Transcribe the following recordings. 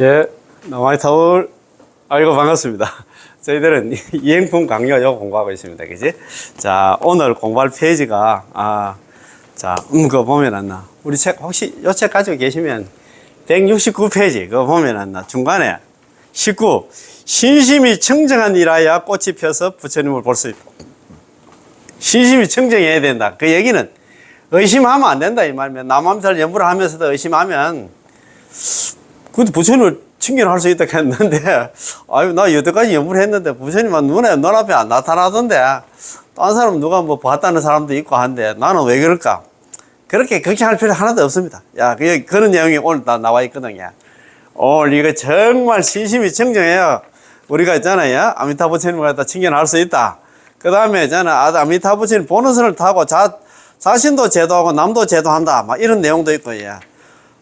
예, 나마이타올. 아이고, 반갑습니다. 저희들은 이행품 강요 요 공부하고 있습니다. 그지? 자, 오늘 공부할 페이지가, 그거 보면 안 나. 우리 책, 혹시 요 책 가지고 계시면 169페이지, 그거 보면 안 나. 중간에 19. 신심이 청정한 일하여 꽃이 펴서 부처님을 볼 수 있다. 신심이 청정해야 된다. 그 얘기는 의심하면 안 된다. 이 말이면. 남암살 연구를 하면서도 의심하면 근데 부처님을 칭견할 수 있다 했는데, 아유, 나 여태까지 연구를 했는데, 부처님은 눈앞에 안 나타나던데, 딴 사람 누가 뭐 봤다는 사람도 있고 한데, 나는 왜 그럴까? 그렇게 걱정할 필요 하나도 없습니다. 야, 그런 내용이 오늘 다 나와 있거든요. 오늘 이거 정말 신심이 청정해야 우리가 있잖아요. 아미타 부처님을 갖다 칭견할 수 있다. 그 다음에 있잖아, 아미타 부처님 보는 선을 타고 자신도 제도하고 남도 제도한다. 막 이런 내용도 있고, 예.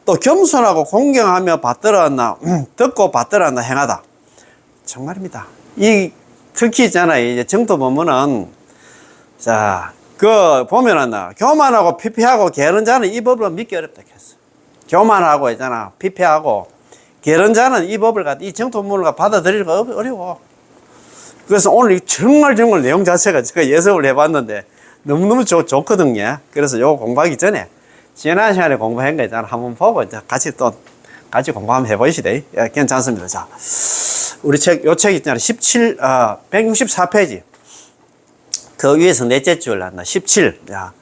또 겸손하고 공경하며 받들어왔나 듣고 받들어왔나 행하다. 정말입니다. 특히 있잖아요. 이제 정토 법문은 보면 교만하고 피폐하고 게으른 자는 이 법을 믿기 어렵다 했어. 교만하고 있잖아. 피폐하고 게으른 자는 이 법을 이 정토 법문을 받아들이기가 어려워. 그래서 오늘 정말 내용 자체가 제가 예습을 해봤는데 너무너무 좋거든요. 그래서 요거 공부하기 전에 지난 시간에 공부한 거 있잖아. 한번 보고 이제 같이 공부 한번 해보시다. 예, 괜찮습니다. 자, 우리 요 책 있잖아. 164페이지. 그 위에서 넷째 줄 났나. 17. 야.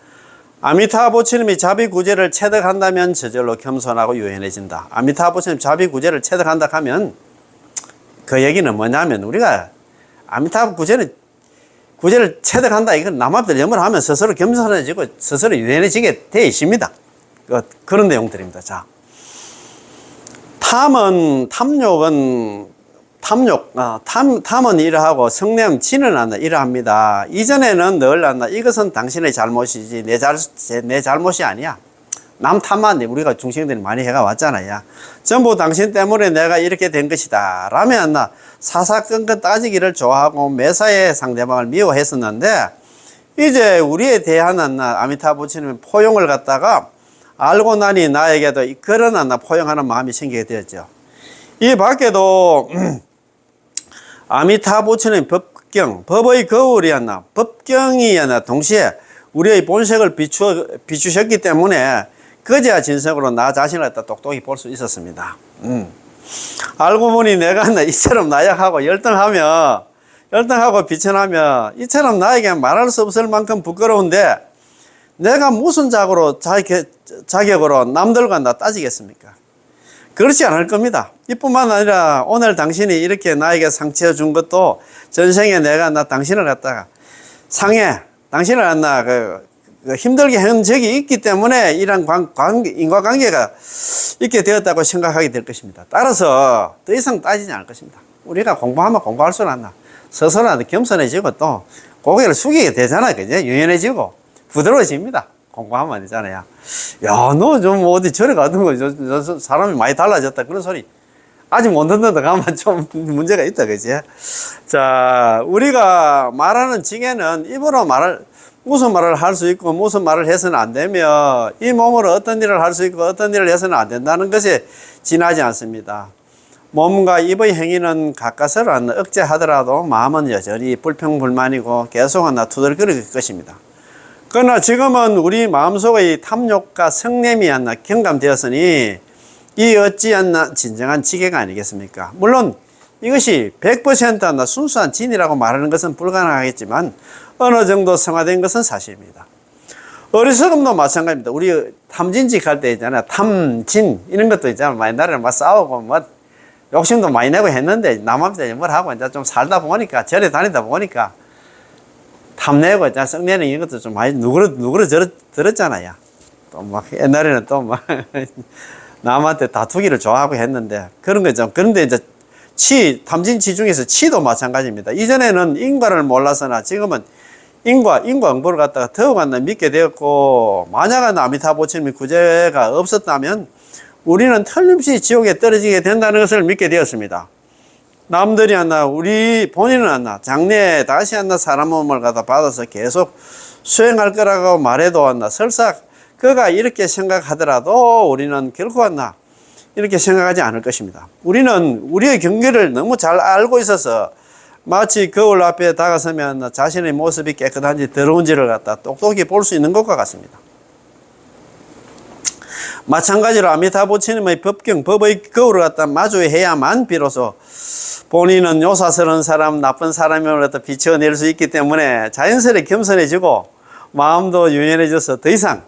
아미타 부처님이 자비구제를 체득한다면 저절로 겸손하고 유연해진다. 아미타 부처님 자비구제를 체득한다 하면 그 얘기는 뭐냐면 우리가 아미타 구제를 체득한다. 이건 남한테 염을 하면 스스로 겸손해지고 스스로 유연해지게 되어 있습니다. 그런 내용들입니다. 자, 탐은 이러하고 성냄 진은 이러합니다. 이전에는 늘 이것은 당신의 잘못이지 내 잘못이 아니야. 남 탐만 우리가 중생들이 많이 해가 왔잖아요. 전부 당신 때문에 내가 이렇게 된 것이다 라면 사사건건 따지기를 좋아하고 매사에 상대방을 미워했었는데 이제 우리에 대한 아미타 부처님의 포용을 갖다가 알고 나니 나에게도 그런 포용하는 마음이 생기게 되었죠. 이 밖에도 아미타 부처님 법경, 법의 거울이 법경이 동시에 우리의 본색을 비추셨기 때문에 그제야 진석으로 나 자신을 갖다 똑똑히 볼 수 있었습니다. 알고 보니 내가 이처럼 나약하고 열등하고 비천하며 이처럼 나에게 말할 수 없을 만큼 부끄러운데 내가 무슨 자격으로 남들과 따지겠습니까? 그렇지 않을 겁니다. 이뿐만 아니라 오늘 당신이 이렇게 나에게 상처 준 것도 전생에 내가 당신을 갖다가 당신을 힘들게 한 적이 있기 때문에 이런 인과관계가 있게 되었다고 생각하게 될 것입니다. 따라서 더 이상 따지지 않을 것입니다. 우리가 공부하면 공부할수록 스스로 겸손해지고 또 고개를 숙이게 되잖아요. 그죠? 유연해지고 부드러워집니다. 공부하면 되잖아요. 야, 너 좀 어디 절에 가던 거, 저 사람이 많이 달라졌다. 그런 소리. 아직 못 듣는다 가면 좀 문제가 있다. 그지? 자, 우리가 말하는 징에는 입으로 무슨 말을 할 수 있고 무슨 말을 해서는 안 되며 이 몸으로 어떤 일을 할 수 있고 어떤 일을 해서는 안 된다는 것이 지나지 않습니다. 몸과 입의 행위는 가까스로 억제하더라도 마음은 여전히 불평불만이고 계속 투덜거릴 것입니다. 그러나 지금은 우리 마음속의 탐욕과 성냄이 경감되었으니 이 어찌 진정한 지계가 아니겠습니까? 물론 이것이 100% 순수한 진이라고 말하는 것은 불가능하겠지만 어느 정도 성화된 것은 사실입니다. 어리석음도 마찬가지입니다. 우리 탐진직 할 때 있잖아요. 탐진 이런 것도 있잖아요. 옛날에는 싸우고 욕심도 많이 내고 했는데 남한테 뭘 하고 이제 좀 살다 보니까 절에 다니다 보니까 탐내고 이제 썩내는 이런 것도 좀 많이 누그러들었잖아요. 또 옛날에는 또 남한테 다투기를 좋아하고 했는데 그런 거죠. 그런데 이제 탐진치 중에서 치도 마찬가지입니다. 이전에는 인과를 몰라서나 지금은 인과 응보를 갖다가 더욱 믿게 되었고 만약 아미타 부처님의 구제가 없었다면 우리는 틀림없이 지옥에 떨어지게 된다는 것을 믿게 되었습니다. 남들이 우리 본인은 장래에 다시 사람 몸을 갖다 받아서 계속 수행할 거라고 말해도 설사 그가 이렇게 생각하더라도 우리는 결코 이렇게 생각하지 않을 것입니다. 우리는 우리의 경계를 너무 잘 알고 있어서 마치 거울 앞에 다가서면 자신의 모습이 깨끗한지 더러운지를 갖다 똑똑히 볼 수 있는 것과 같습니다. 마찬가지로 아미타 부처님의 법경, 법의 거울을 갖다 마주해야만 비로소 본인은 요사스러운 사람, 나쁜 사람임을 갖다 비춰낼 수 있기 때문에 자연스레 겸손해지고 마음도 유연해져서 더 이상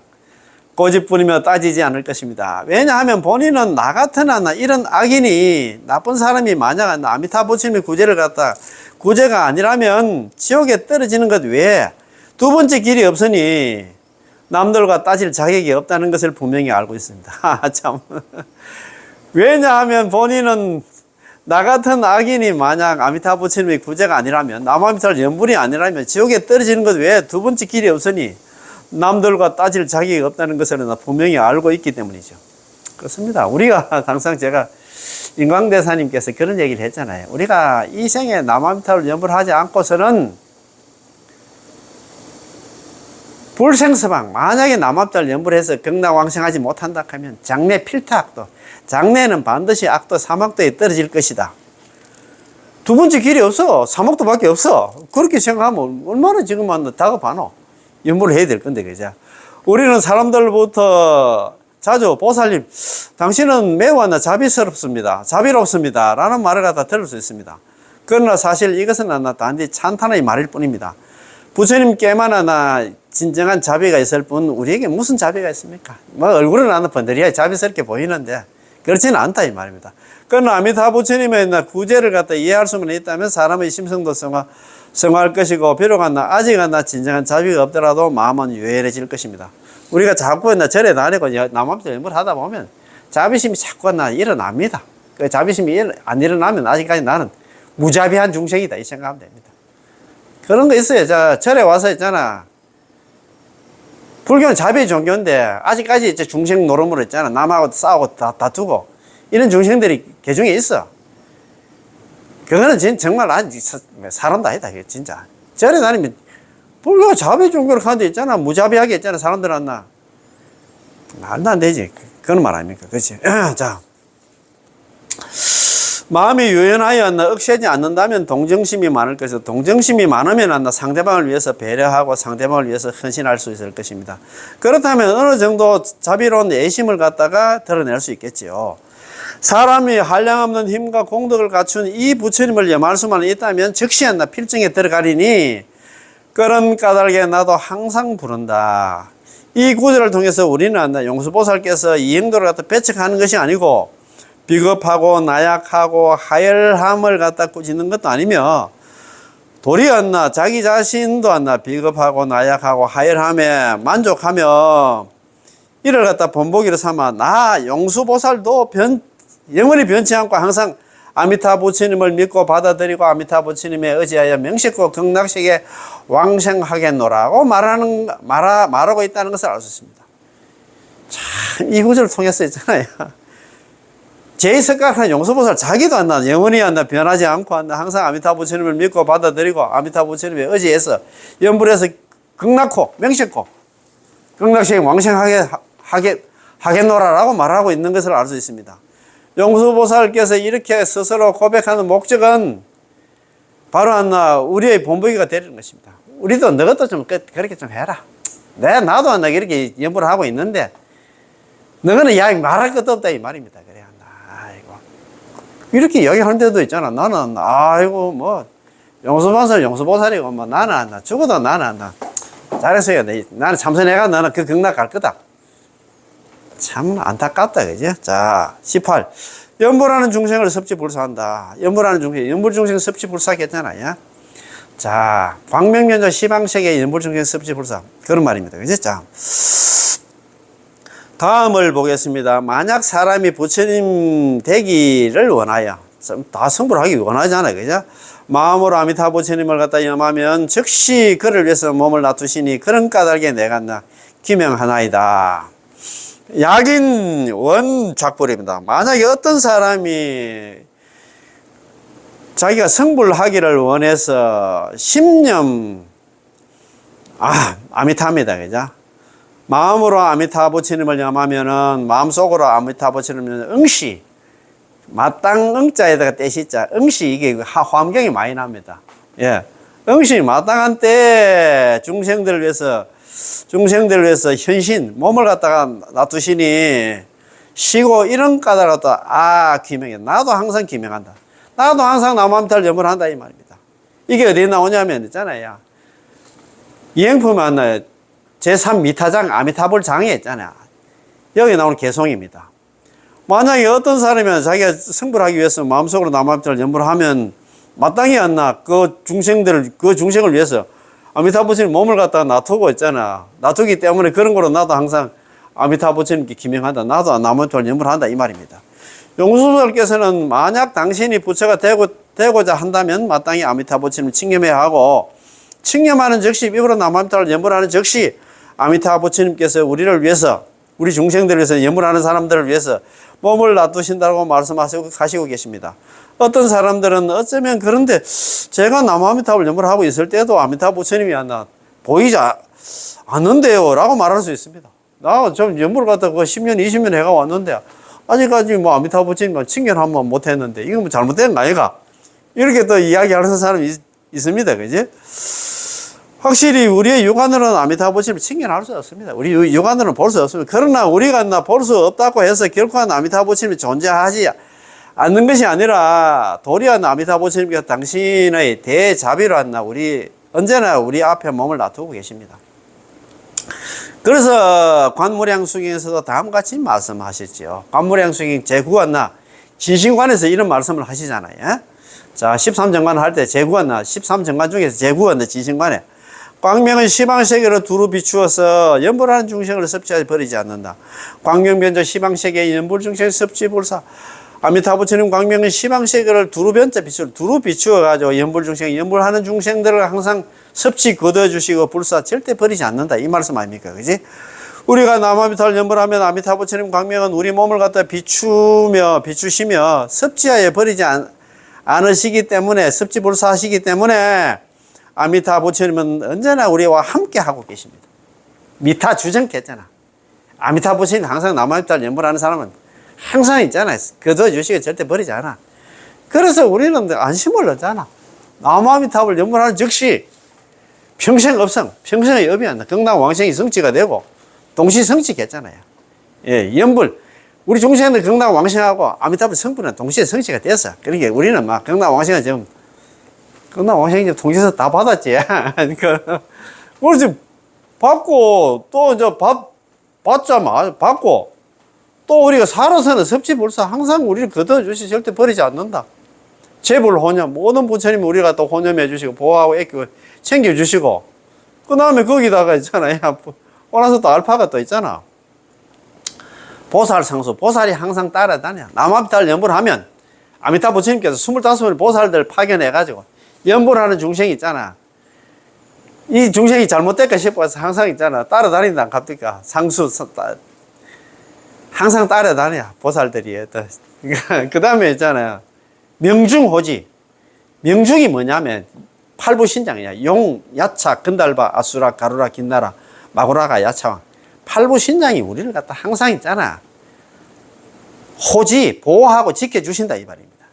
고집부리며 따지지 않을 것입니다. 왜냐하면 본인은 나 같으나 이런 악인이 나쁜 사람이 만약 아미타 부처님의 구제를 갖다 구제가 아니라면 지옥에 떨어지는 것 외에 두 번째 길이 없으니 남들과 따질 자격이 없다는 것을 분명히 알고 있습니다. 참. 왜냐하면 본인은 나 같은 악인이 만약 아미타 부처님의 구제가 아니라면, 남아미타를 연불이 아니라면 지옥에 떨어지는 것 외에 두 번째 길이 없으니 남들과 따질 자격이 없다는 것을 분명히 알고 있기 때문이죠. 그렇습니다. 우리가 항상 제가 인광대사님께서 그런 얘기를 했잖아요. 우리가 이 생에 남아미타를 연불하지 않고서는 불생서방, 만약에 남아미타를 연불해서 극락왕생하지 못한다 하면 장래 필타악도, 장래는 반드시 악도 사막도에 떨어질 것이다. 두 번째 길이 없어. 사막도밖에 없어. 그렇게 생각하면 얼마나 지금 다급하노? 연불을 해야 될 건데, 그죠? 우리는 사람들부터 자주 보살님, 당신은 매우 자비스럽습니다. 자비롭습니다. 라는 말을 갖다 들을 수 있습니다. 그러나 사실 이것은 단지 찬탄의 말일 뿐입니다. 부처님께만 진정한 자비가 있을 뿐 우리에게 무슨 자비가 있습니까? 뭐 얼굴은 번들이야 자비스럽게 보이는데 그렇지는 않다 이 말입니다. 그러나 아미타 부처님의 구제를 갖다 이해할 수만 있다면 사람의 심성도 성화할 것이고, 비록 아직 진정한 자비가 없더라도 마음은 유연해질 것입니다. 우리가 자꾸 절에 다니고 남아미타 연불 하다 보면 자비심이 자꾸 일어납니다. 그 자비심이 안 일어나면 아직까지 나는 무자비한 중생이다 이 생각하면 됩니다. 그런 거 있어요. 절에 와서 있잖아. 불교는 자비의 종교인데 아직까지 이제 중생 노름으로 있잖아. 남하고 싸우고 다투고 이런 중생들이 개중에 있어. 그거는 정말 사람도 아니다. 진짜. 절에 다니면 불교가 자비 종교를 하는 데 있잖아. 무자비하게 있잖아. 사람들 말도 안 되지. 그런 말 아닙니까? 그렇지. 자. 마음이 유연하여 억세지 않는다면 동정심이 많을 것이고, 동정심이 많으면 상대방을 위해서 배려하고 상대방을 위해서 헌신할 수 있을 것입니다. 그렇다면 어느 정도 자비로운 애심을 갖다가 드러낼 수 있겠지요. 사람이 한량없는 힘과 공덕을 갖춘 이 부처님을 염할 수만 있다면 즉시 필정에 들어가리니 그런 까닭에 나도 항상 부른다. 이 구절을 통해서 우리는 용수보살께서 이 행도를 갖다 배척하는 것이 아니고 비겁하고 나약하고 하열함을 갖다 꾸짖는 것도 아니며, 도리어 자기 자신도 비겁하고 나약하고 하열함에 만족하며 이를 갖다 본보기로 삼아 나 용수보살도 영원히 변치 않고 항상 아미타 부처님을 믿고 받아들이고 아미타 부처님에 의지하여 명식고 극락세계 왕생하겠노라고 말하고 있다는 것을 알 수 있습니다. 참, 이 구절을 통해서 있잖아요. 제2석각한 용수보살 자기도 영원히 변하지 않고 항상 아미타 부처님을 믿고 받아들이고 아미타 부처님에 의지해서 연불해서 극락호, 명식고 극락세계 왕생하겠노라라고 말하고 있는 것을 알 수 있습니다. 용수보살께서 이렇게 스스로 고백하는 목적은 바로 우리의 본보기가 되는 것입니다. 우리도 너것도 좀 그렇게 좀 해라. 나도 이렇게 연불을 하고 있는데 너는 말할 것도 없다 이 말입니다. 그래. 아이고 이렇게 이야기하는 데도 있잖아. 나는 용수보살이고 나는 죽어도 나는 잘했어요. 나는 참선해가 너는 그 극락 갈 거다. 참 안타깝다, 그죠? 자, 18. 연불하는 중생을 섭지불사한다. 연불하는 중생, 연불중생 섭지불사겠잖아요. 자, 광명면조 시방세계 연불중생 섭지불사. 그런 말입니다. 그죠? 자, 다음을 보겠습니다. 만약 사람이 부처님 되기를 원하여, 다 성불을 하기 원하잖아요. 그죠? 마음으로 아미타 부처님을 갖다 염하면 즉시 그를 위해서 몸을 놔두시니 그런 까닭에 내가 기명하나이다. 약인 원작불입니다. 만약에 어떤 사람이 자기가 성불하기를 원해서 신념, 아미타입니다. 그죠? 마음으로 아미타 부처님을 염하면은 마음속으로 아미타 부처님을 응시, 마땅 응자에다가 떼시자. 응시 이게 화엄경이 많이 납니다. 예. 응시 마땅한 때 중생들을 위해서 현신, 몸을 갖다가 놔두시니 쉬고 이런 까닭도 기명해. 나도 항상 기명한다. 나도 항상 남한탈 염을 한다 이 말입니다. 이게 어디에 나오냐면 있잖아요. 이행품 만나요. 제3미타장 아미타불 장에 있잖아요. 여기 나오는 개송입니다. 만약에 어떤 사람이 자기가 성불하기 위해서 마음속으로 남한탈 염을 하면 마땅히 않나 그 중생을 위해서 아미타부처님 몸을 갖다가 놔두고 있잖아. 놔두기 때문에 그런 거로 나도 항상 아미타부처님께 기명한다. 나도 남한탈 염을 한다 이 말입니다. 용수설께서는 만약 당신이 부처가 되고자 한다면 마땅히 아미타부처님을 칭념해야 하고 칭념하는 즉시 입으로 남한탈 염을 하는 즉시 아미타부처님께서 우리를 위해서 우리 중생들을 위해서 염을 하는 사람들을 위해서 몸을 놔두신다고 말씀하시고 가시고 계십니다. 어떤 사람들은 어쩌면 그런데 제가 남아미타불 염을 하고 있을 때도 아미타 부처님이 보이지 않는데요 라고 말할 수 있습니다. 나 좀 염을 갖다 10년 20년 해가 왔는데 아직까지 뭐 아미타 부처님 칭견 한번 못 했는데 이거 뭐 잘못된 거 아이가? 이렇게 또 이야기하는 사람이 있습니다. 그지? 확실히 우리의 육안으로는 아미타 부처님을 칭견할 수 없습니다. 우리 육안으로는 볼 수 없습니다. 그러나 우리가 볼 수 없다고 해서 결코 아미타 부처님이 존재하지 않는 것이 아니라 도리어 아미타 부처님께서 당신의 대자비로 언제나 우리 앞에 몸을 놔두고 계십니다. 그래서 관무량수경에서도 다음과 같이 말씀하셨죠. 관무량수경 제9관나 진신관에서 이런 말씀을 하시잖아요. 자, 13정관 할 때 제9관나 13정관 중에서 제9관나 진신관에 광명은 시방세계로 두루 비추어서 연불하는 중생을 섭취하지 버리지 않는다. 광명변조 시방세계의 연불중생 섭취불사 아미타부처님 광명은 시방세계를 두루 비추어가지고 연불중생, 연불하는 중생들을 항상 섭취 거둬주시고 불사 절대 버리지 않는다. 이 말씀 아닙니까? 그지? 우리가 남아미타를 연불하면 아미타부처님 광명은 우리 몸을 갖다 비추시며 섭취하여 버리지 않으시기 때문에 섭취불사하시기 때문에 아미타부처님은 언제나 우리와 함께 하고 계십니다. 미타 주정했잖아. 아미타부처님 항상 남아미타를 연불하는 사람은 항상 있잖아요. 거둬주시고 절대 버리지 않아. 그래서 우리는 안심을 얻잖아. 남아미타불 연불하는 즉시 평생업성, 평생의 업이 안 나. 경당왕생이 성취가 되고 동시 성취했잖아요. 예, 연불. 우리 중생은 경당왕생하고 아미타불 성불은 동시에 성취가 됐어. 그러니까 우리는 막 경당왕생은 지금 경당왕생이 통지서 다 받았지. 그러니까 우리 지금 받고 또 이제 받고 또 우리가 살아서는 섭취불사 항상 우리를 거둬주시 절대 버리지 않는다. 재불호념 모든 부처님이 우리가 또 호념해 주시고 보호하고 애끼고 챙겨주시고 그 다음에 거기다가 있잖아요. 오나서 또 알파가 또 있잖아. 보살상수 보살이 항상 따라다녀. 남아미타를 연불하면 아미타 부처님께서 25명의 보살들 파견해 가지고 연불하는 중생이 있잖아. 이 중생이 잘못될까 싶어서 항상 있잖아. 따라다닌다 갑니까? 상수 항상 따라다녀 보살들이. 그 다음에 있잖아요. 명중호지. 명중이 뭐냐면 팔부신장이야. 용, 야차, 건달바, 아수라, 가루라, 긴나라, 마구라가, 야차왕. 팔부신장이 우리를 갖다 항상 있잖아. 호지, 보호하고 지켜주신다 이 말입니다.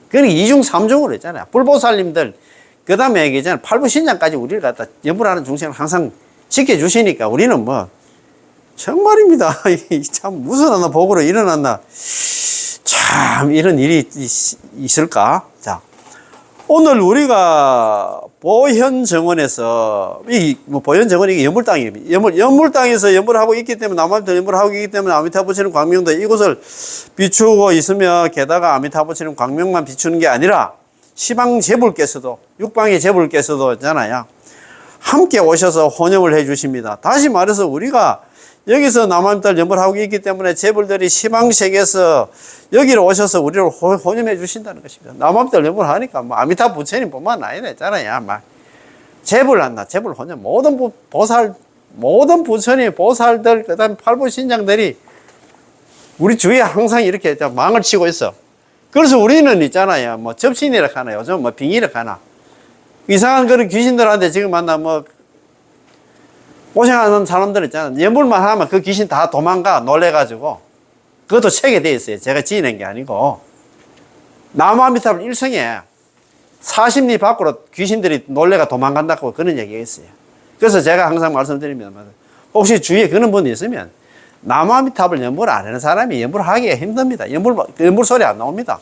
그러니까 이중삼중으로 있잖아요. 불보살님들 그 다음에 얘기잖아요. 팔부신장까지 우리를 갖다 연불하는 중생을 항상 지켜주시니까 우리는 뭐 정말입니다. 참 무슨 하나 복으로 일어났나. 참 이런 일이 있을까? 자, 오늘 우리가 보현정원에서 보현정원이 연불땅입니다. 연불땅에서 연불하고 있기 때문에 남아미타 연불하고 있기 때문에 아미타부처님 광명도 이곳을 비추고 있으며 게다가 아미타부처님 광명만 비추는 게 아니라 시방 제불께서도 육방의 제불께서도 있잖아요. 함께 오셔서 혼염을 해 주십니다. 다시 말해서 우리가 여기서 남아미타를 연불하고 있기 때문에 제불들이 시방세계에서 여기로 오셔서 우리를 혼염해 주신다는 것입니다. 남아미타를 연불하니까 뭐 아미타 부처님뿐만 아니라 있잖아요. 막 제불한다, 제불 혼염. 모든 부처님, 보살들, 그 다음에 팔부신장들이 우리 주위에 항상 이렇게 망을 치고 있어. 그래서 우리는 있잖아요. 뭐 접신이라 하나, 요즘 뭐 빙이라 하나. 이상한 그런 귀신들한테 지금 만나 고생하는 사람들 있잖아요. 연불만 하면 그 귀신 다 도망가 놀래가지고. 그것도 책에 돼 있어요. 제가 지어낸 게 아니고. 나무아미탑을 일성에 40리 밖으로 귀신들이 놀래가 도망간다고 그런 얘기가 있어요. 그래서 제가 항상 말씀드립니다. 혹시 주위에 그런 분이 있으면 나무아미탑을 연불 안 하는 사람이 연불 하기가 힘듭니다. 연불 소리 안 나옵니다.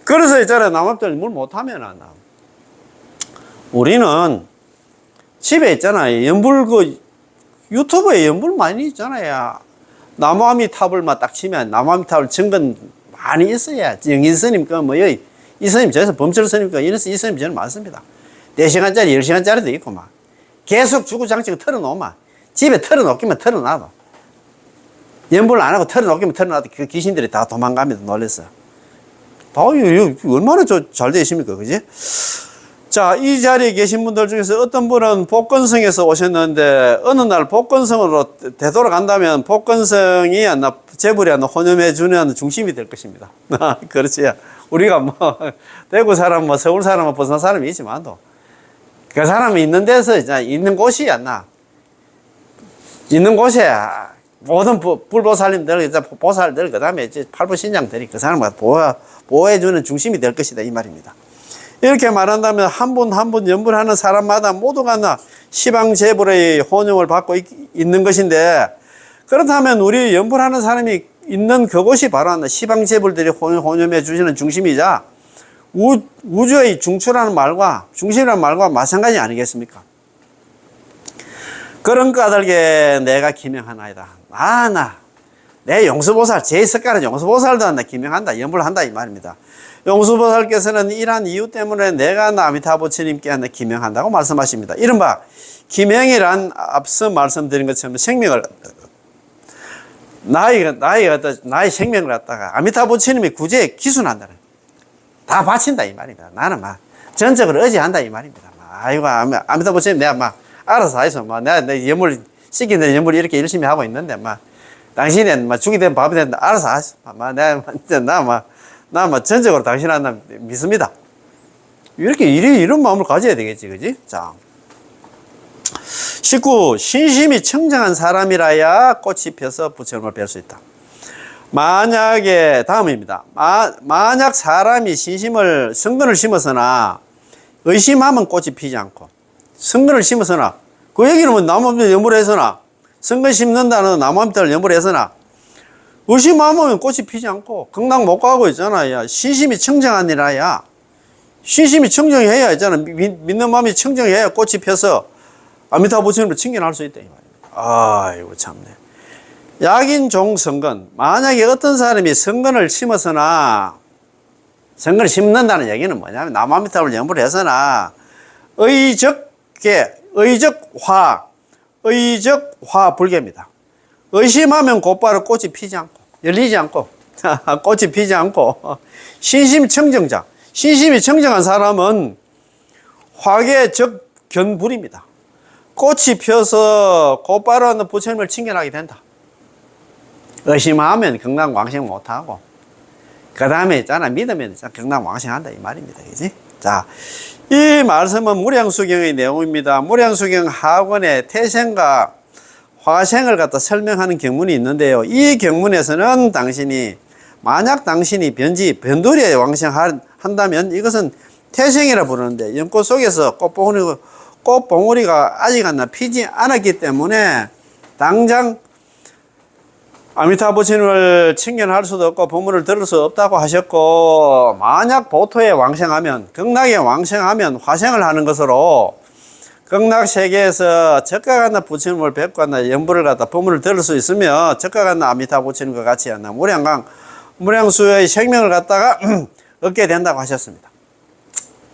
그래서 있잖아요. 나무아미탑 연불 못하면 안 나와. 우리는 집에 있잖아요. 연불 유튜브에 연불 많이 있잖아요. 나무아미탑을 딱 치면 나무아미탑을 증건 많이 있어야 영인 스님 이 스님 저에서 범철 스님 이런 이 스님 저는 많습니다. 4시간짜리 10시간짜리도 있고 막 계속 주구장창 틀어놓으면 집에 틀어놓기만 틀어놔도 연불 안 하고 틀어놓기만 틀어놔도 그 귀신들이 다 도망갑니다. 놀랬어. 얼마나 잘 되십니까, 그지? 자, 이 자리에 계신 분들 중에서 어떤 분은 복건성에서 오셨는데 어느 날 복건성으로 되돌아간다면 복건성이 재벌이 혼용해주는 중심이 될 것입니다. 그렇지. 우리가 대구 사람, 서울 사람, 부산 사람이 있지만도 그 사람이 있는 데서 있는 곳이 있는 곳에 모든 불보살님들, 보살들, 그 다음에 팔부신장들이 그 사람을 보호해주는 중심이 될 것이다. 이 말입니다. 이렇게 말한다면 한 분 한 분 연불하는 사람마다 모두가 시방재불의 혼용을 받고 있는 것인데, 그렇다면 우리 연불하는 사람이 있는 그곳이 바로 시방재불들이 혼용해 주시는 중심이자 우주의 중추라는 말과 중심이라는 말과 마찬가지 아니겠습니까? 그런 까닭에 내가 기명하나이다. 내 용수보살, 제1석가는 용수보살도 기명한다, 연불한다 이 말입니다. 용수보살께서는 이러한 이유 때문에 내가 아미타부처님께 기명한다고 말씀하십니다. 이른바 기명이란 앞서 말씀드린 것처럼 생명을 나의 생명을 갖다가 아미타부처님이 구제에 기순한다는, 다 바친다 이 말입니다. 나는 전적으로 의지한다 이 말입니다. 아이고 아미타부처님 내가 알아서 하이소. 내가 내 연물 시키는 연물 이렇게 열심히 하고 있는데 당신은 죽이 되면 밥이 된다. 알아서 하시오. 나 전적으로 당신한테 믿습니다. 이런 마음을 가져야 되겠지, 그지? 자. 19. 신심이 청정한 사람이라야 꽃이 펴서 부처님을 뵐 수 있다. 만약에, 다음입니다. 만약 사람이 성근을 심어서나 의심하면 꽃이 피지 않고, 성근을 심어서나, 그 얘기는 나무아미탑을 연불해서나, 성근 심는다는 나무아미탑을 연불해서나, 의심하면 꽃이 피지 않고 극락 못 가고 있잖아. 신심이 청정하니라야. 신심이 청정해야 있잖아. 믿는 마음이 청정해야 꽃이 펴서 아미타부처님을 칭견할 수 있다 이 말입니다. 아이고 참네. 약인종 성근. 만약에 어떤 사람이 성근을 심어서나, 성근을 심는다는 얘기는 뭐냐면 나무아미탑을 연불해서나 의적화 불개입니다. 의심하면 곧바로 꽃이 피지 않고 열리지 않고 꽃이 피지 않고 신심 청정자, 신심이 청정한 사람은 화계적견불입니다. 꽃이 펴서 곧바로 부처님을 칭견하게 된다. 의심하면 경락왕생 못하고 그 다음에 있잖아 믿으면 경락왕생한다 이 말입니다. 그지? 자, 이 말씀은 무량수경의 내용입니다. 무량수경 하원의 태생과 화생을 갖다 설명하는 경문이 있는데요. 이 경문에서는 만약 당신이 변두리에 왕생한다면 이것은 태생이라 부르는데, 연꽃 속에서 꽃봉오리가 아직 피지 않았기 때문에 당장 아미타부처님을 칭견할 수도 없고 법문을 들을 수 없다고 하셨고, 만약 보토에 왕생하면, 극락에 왕생하면 화생을 하는 것으로 극락세계에서 적각한 부처님을 뵙고 연불을 갖다 법문을 들을 수 있으며, 적각한 아미타부처님과 같이 무량수의 생명을 갖다가 얻게 된다고 하셨습니다.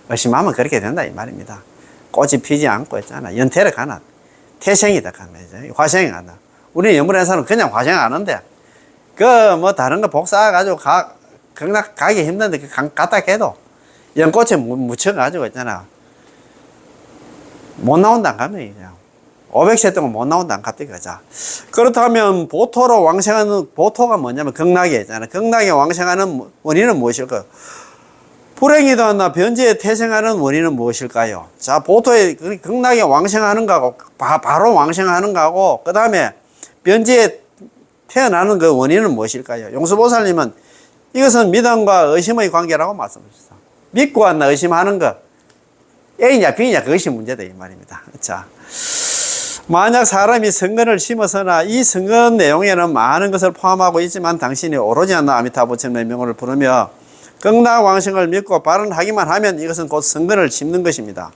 의심하면 그렇게 된다 이 말입니다. 꽃이 피지 않고 있잖아. 연태를 가나 태생이다 화생이 가나. 우리는 연불한 사람은 그냥 화생 안 하는데 다른 거 복사가지고 극락 가기 힘든데 갖다 해도 연꽃에 묻혀가지고 있잖아. 못 나온다 가면 그냥 500세 동안 못 나온다 갑자기. 자, 그렇다면 보토로 왕생하는, 보토가 뭐냐면 극락에 있잖아. 극락에 왕생하는 원인은 무엇일까요? 불행이도 않나 변제에 태생하는 원인은 무엇일까요? 자, 보토에 극락에 왕생하는 거하고 바로 왕생하는 거하고 그 다음에 변제에 태어나는 그 원인은 무엇일까요? 용수보살님은 이것은 믿음과 의심의 관계라고 말씀드렸습니다. 믿고 안 의심하는 것. A냐 B냐 그것이 문제다 이 말입니다. 자, 만약 사람이 선근을 심어서나 이 선근 내용에는 많은 것을 포함하고 있지만 당신이 오로지 않나 아미타부처님의 명호를 부르며 극락왕성을 믿고 발언하기만 하면 이것은 곧 선근을 심는 것입니다.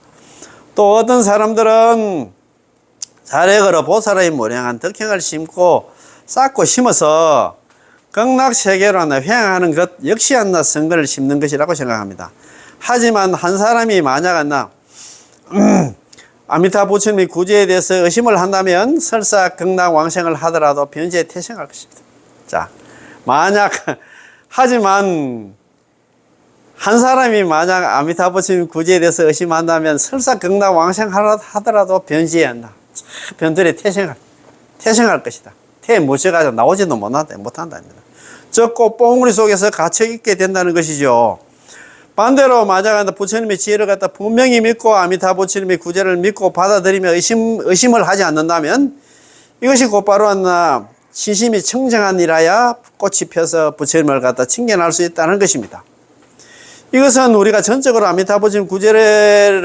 또 어떤 사람들은 잘해 걸어 보살의 모량한 덕행을 심고 쌓고 심어서 극락세계로 하나 회항하는 것 역시 하나 선근을 심는 것이라고 생각합니다. 하지만 한 사람이 만약 하나 아미타 부처님의 구제에 대해서 의심을 한다면 설사 극락왕생을 하더라도 변제에 태생할 것입니다. 자, 만약 하지만 한 사람이 만약 아미타 부처님 구제에 대해서 의심한다면 설사 극락왕생 하더라도 변제해야 한다. 변들에 태생할 것이다. 태에 묻혀가지고 나오지도 못한답니다. 저 꽃봉우리 속에서 갇혀 있게 된다는 것이죠. 반대로 만약 부처님의 지혜를 갖다 분명히 믿고 아미타 부처님의 구제를 믿고 받아들이며 의심을 하지 않는다면 이것이 곧바로 하나 신심이 청정한 일하야 꽃이 펴서 부처님을 갖다 칭견할 수 있다는 것입니다. 이것은 우리가 전적으로 아미타 부처님 구제에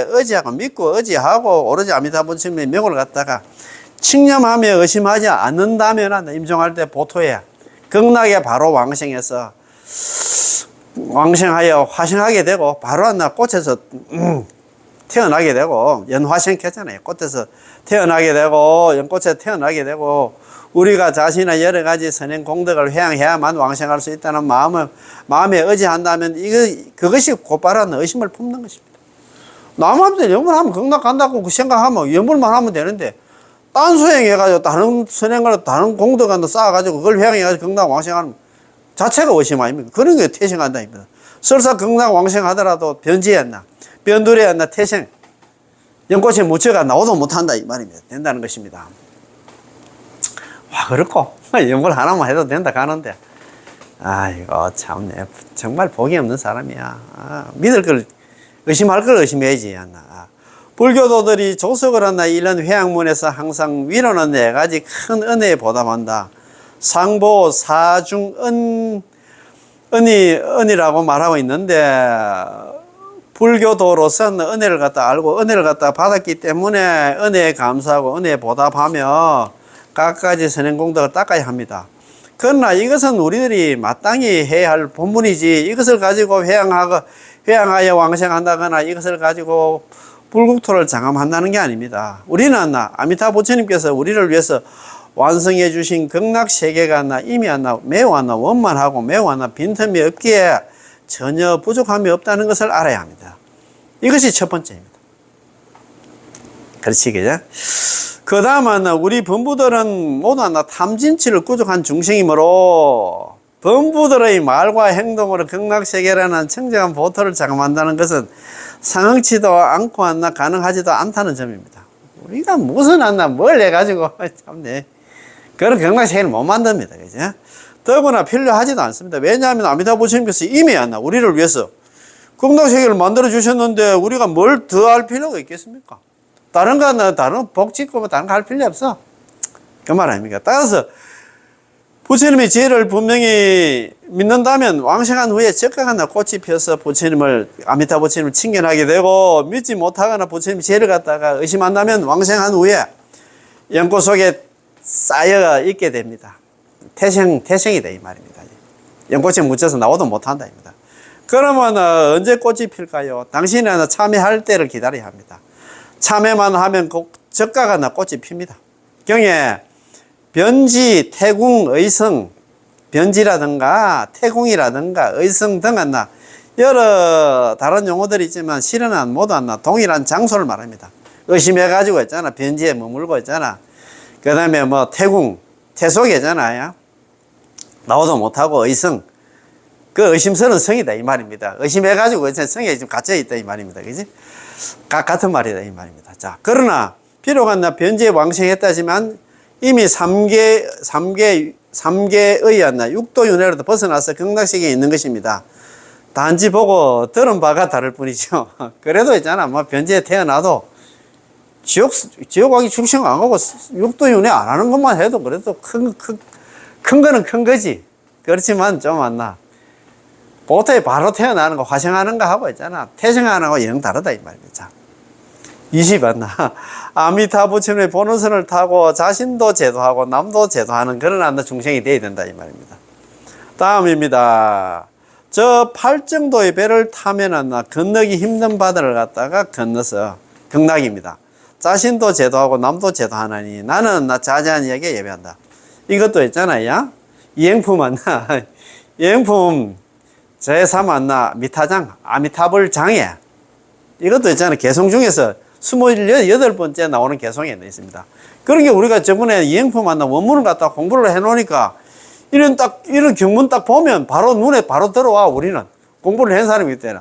의지하고 믿고 의지하고 오로지 아미타 부처님의 명을 갖다가 칭념하며 의심하지 않는다면 임종할 때 보토에 극락에 바로 왕생해서 왕생하여 화생하게 되고 바로 하나 꽃에서 태어나게 되고 연화생했잖아요. 꽃에서 태어나게 되고 연꽃에 태어나게 되고 우리가 자신의 여러 가지 선행 공덕을 회양해야만 왕생할 수 있다는 마음에 의지한다면 그것이 곧바로 하는 의심을 품는 것입니다. 남한테 연불하면 극락 간다고 그 생각하면 연불만 하면 되는데 딴 수행해가지고 다른 선행을 다른 공덕을 쌓아가지고 그걸 회양해가지고 극락 왕생하면 자체가 의심 아닙니까? 그런 게 태생한다입니다. 설사 극락 왕생하더라도 변지했나, 변두리했나, 태생, 연꽃에 묻혀가 나오도 못한다 이 말입니다. 된다는 것입니다. 와 그렇고 연골 하나만 해도 된다 가는데, 아이고 참네 정말 복이 없는 사람이야. 믿을 걸 의심할 걸 의심해야지. 불교도들이 조석을 한다 이런 회양문에서 항상 위로는 네 가지 큰 은혜에 보답한다. 상보 사중 은이라고 말하고 있는데 불교도로서는 은혜를 갖다 알고 은혜를 갖다 받았기 때문에 은혜에 감사하고 은혜에 보답하며 각가지 선행공덕을 닦아야 합니다. 그러나 이것은 우리들이 마땅히 해야 할 본분이지 이것을 가지고 회양하여 왕생한다거나 이것을 가지고 불국토를 장엄한다는 게 아닙니다. 우리는 아미타 부처님께서 우리를 위해서 완성해 주신 극락세계가 이미 매우 원만하고 매우 빈틈이 없기에 전혀 부족함이 없다는 것을 알아야 합니다. 이것이 첫 번째입니다. 그렇지, 그죠? 그 다음은 우리 범부들은 모두 탐진치를 구족한 중생이므로 범부들의 말과 행동으로 극락세계라는 청정한 보토를 장엄한다는 것은 상응치도 않고 가능하지도 않다는 점입니다. 우리가 무슨 뭘 해가지고 참네. 그런 극락세계를 못 만듭니다. 그죠? 더구나 필요하지도 않습니다. 왜냐하면 아미타 부처님께서 이미 우리를 위해서 극락세계를 만들어 주셨는데 우리가 뭘 더 할 필요가 있겠습니까? 다른 복 짓고 다른 거 할 필요 없어. 그 말 아닙니까? 따라서 부처님의 지혜를 분명히 믿는다면 왕생한 후에 적각하나 꽃이 펴서 아미타 부처님을 칭견하게 되고 믿지 못하거나 부처님 지혜를 갖다가 의심한다면 왕생한 후에 연꽃 속에 쌓여 있게 됩니다. 태생이다 이 말입니다. 연꽃에 묻혀서 나오도 못한다입니다. 그러면 언제 꽃이 필까요? 당신이 참여할 때를 기다려야 합니다. 참여만 하면 적가가 꽃이 핍니다. 경에 변지, 태궁, 의성, 변지라든가 태궁이라든가 의성 등은 여러 다른 용어들이 있지만 실은 모두 동일한 장소를 말합니다. 의심해가지고 있잖아. 변지에 머물고 있잖아. 그 다음에 태궁, 태속이잖아요. 나오도 못하고 의성. 그 의심스러운 성이다 이 말입니다. 의심해가지고 성에 좀 갇혀있다 이 말입니다. 그지? 같은 말이다 이 말입니다. 자, 그러나 비록 변지에 왕생했다지만 이미 3개의 육도윤회로도 벗어나서 극락세계에 있는 것입니다. 단지 보고 들은 바가 다를 뿐이죠. 그래도 있잖아. 변지에 태어나도 지옥 가기 축생 안 가고 육도윤회 안 하는 것만 해도 그래도 큰 거는 큰 거지. 그렇지만 좀 안나. 보트에 바로 태어나는 거, 화생하는 거 하고 있잖아. 태생하는 거 영 다르다, 이 말입니다. 자, 20 안나. 아미타 부처님의 보너선을 타고 자신도 제도하고 남도 제도하는 그런 안나 중생이 돼야 된다, 이 말입니다. 다음입니다. 저 팔정도의 배를 타면 안나 건너기 힘든 바다를 갖다가 건너서 극락입니다. 자신도 제도하고 남도 제도하나니 나는 나 자제한 이에게 예배한다. 이것도 있잖아요. 이행품 안나. 이행품 제3 안나 미타장 아미타불 장애. 이것도 있잖아요. 개성 중에서 28번째 나오는 개성에 있습니다. 그러니까 우리가 저번에 이행품 안나 원문을 갖다 공부를 해 놓으니까 이런 경문 딱 보면 바로 눈에 바로 들어와. 우리는 공부를 한 사람이기 때문에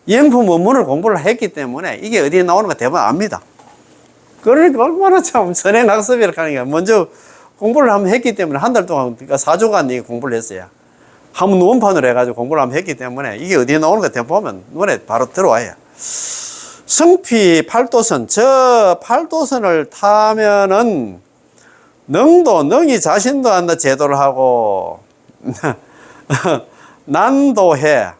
이행품 원문을 공부를 했기 때문에 이게 어디에 나오는 거 대부분 압니다. 그러니까 얼마나 참 선행학습이라고 하니까 먼저 공부를 한번 했기 때문에 한 달 동안, 그러니까 4주간 이게 공부를 했어요. 한번 원판으로 해가지고 공부를 한번 했기 때문에 이게 어디에 나오는 거 대부분 보면 눈에 바로 들어와요. 성피 8도선, 저 8도선을 타면은 능이 자신도 한다 제도를 하고 난도해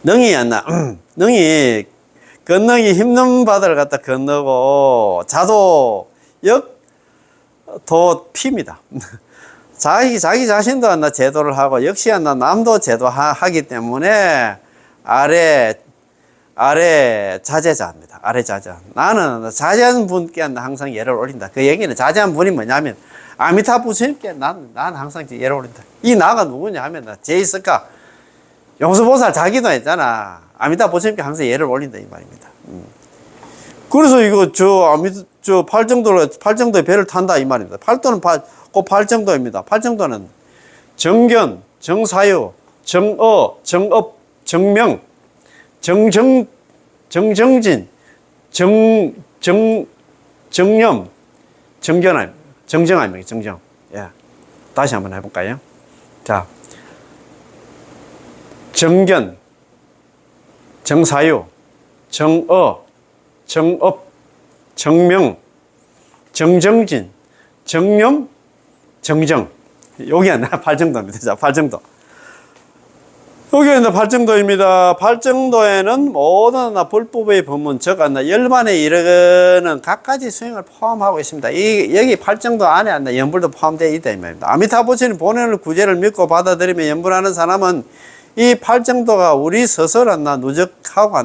능이 안나 능이 건너기 힘든 바다를 갖다 건너고 자도 역도 피입니다. 자기 자신도 한다 제도를 하고 역시 한다 남도 제도하기 때문에 아래 자제자입니다. 아래 자제. 나는 자제한 분께 항상 예를 올린다. 그 얘기는 자제한 분이 뭐냐면 아미타 부처님께 난 항상 예를 올린다. 이 나가 누구냐 하면 제이스가 용수보살 자기도 했잖아. 아미타 부처님께 항상 예를 올린다 이 말입니다. 그래서 이거 저 팔정도의 배를 탄다 이 말입니다. 팔도는 꼭 팔정도입니다. 팔정도는 정견, 정사유, 정어, 정업, 정명, 정정진, 정념, 정정. 예. 다시 한번 해볼까요? 자, 정견, 정사유, 정어, 정업, 정명, 정정진, 정념, 정정. 여기 안 나, 팔정도입니다. 자, 팔정도. 여기는 팔정도입니다. 팔정도에는 모든 불법의 법문, 즉, 열반에 이르는 각가지 수행을 포함하고 있습니다. 여기 팔정도 안에 연불도 포함되어 있다, 이 말입니다. 아미타 부처님 본願 구제를 믿고 받아들이며 연불하는 사람은 이 팔정도가 우리 스스로 누적하고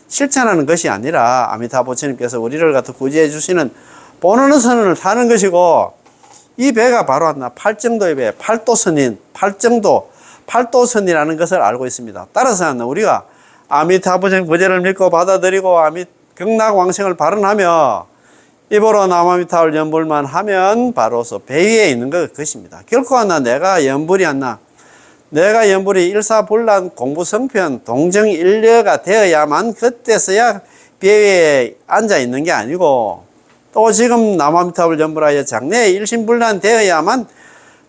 실천하는 것이 아니라 아미타 부처님께서 우리를 갖다 구제해 주시는 본願선을 타는 것이고 이 배가 바로 팔정도의 배, 팔도선인 팔도선이라는 것을 알고 있습니다. 따라서 우리가 아미타 부처님 구제를 믿고 받아들이고 극락왕생을 발언하며 입으로 남아미타를 연불만 하면 바로서 배 위에 있는 것입니다. 결코 내가 연불이 일사불란 공부성편 동정일려가 되어야만 그때서야 배 위에 앉아 있는 게 아니고 또 지금 남아미타불 연불하여 장래에 일심불란 되어야만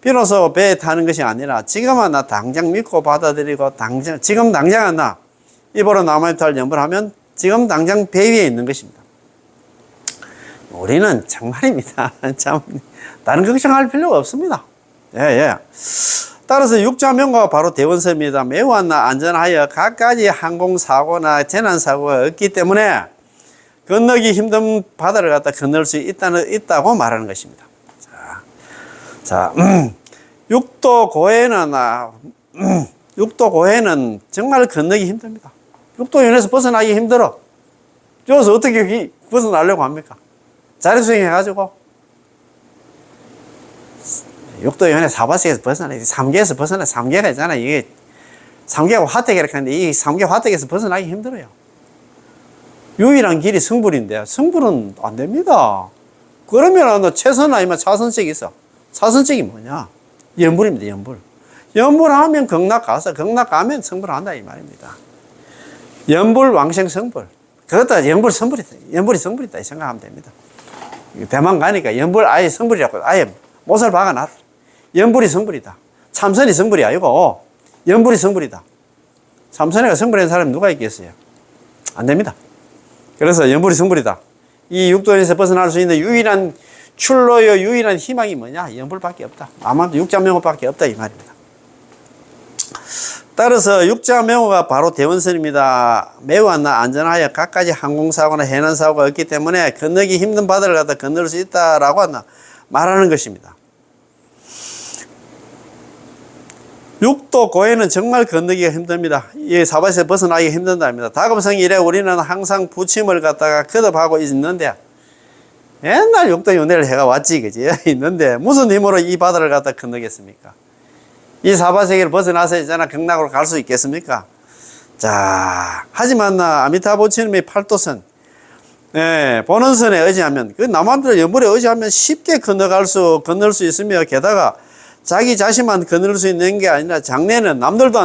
비로소 배에 타는 것이 아니라 지금 당장 믿고 받아들이고 지금 당장 입으로 남아미타를 연불하면 지금 당장 배 위에 있는 것입니다. 우리는 정말입니다. 참 다른 걱정할 필요가 없습니다. 예. 따라서 육자명과가 바로 대원서입니다. 매우 안전하여 각가지 항공사고나 재난사고가 없기 때문에 건너기 힘든 바다를 갖다 건널 수 있다고 말하는 것입니다. 자, 육도 고해는 정말 건너기 힘듭니다. 육도연에서 벗어나기 힘들어. 여기서 어떻게 벗어나려고 합니까? 자리수행해가지고 육도연에 사바세에서 벗어나기, 3계에서 벗어나, 3계가 있잖아. 이게 3계가 화택이라고 하는데 이 3계 화택에서 벗어나기 힘들어요. 유일한 길이 성불인데 성불은 안 됩니다. 그러면 최선 아니면 차선책이 있어. 차선책이 뭐냐? 연불입니다. 연불하면 극락 가서 극락 가면 성불한다 이 말입니다. 연불 왕생 성불. 그것도 연불이 성불이다 생각하면 됩니다. 대만 가니까 연불 아예 성불이라고 아예 못을 박아놨다. 연불이 성불이다. 참선이 성불이 아니고 연불이 성불이다. 참선이가 성불한 사람이 누가 있겠어요? 안 됩니다. 그래서 연불이 성불이다. 이 육도에서 벗어날 수 있는 출로의 유일한 희망이 뭐냐? 연불밖에 없다. 아마도 육자명호밖에 없다 이 말입니다. 따라서 육자명호가 바로 대원선입니다. 매우 안전하여 갖가지 항공사고나 해난사고가 없기 때문에 건너기 힘든 바다를 갖다 건널 수 있다라고 말하는 것입니다. 육도 고해는 정말 건너기가 힘듭니다. 이 사바에서 벗어나기가 힘든답니다. 다급성 이래 우리는 항상 부침을 갖다가 거듭하고 있는데 맨날 육도 연애를 해가 왔지 그지? 있는데 무슨 힘으로 이 바다를 갖다 건너겠습니까? 이 사바세계를 벗어나서 있잖아 극락으로 갈 수 있겠습니까? 자, 하지만 아미타부치님의 팔도선, 본원선에 의지하면 그 남한들 연불에 의지하면 쉽게 건널 수 있으며 게다가 자기 자신만 건널 수 있는 게 아니라 장래는 남들도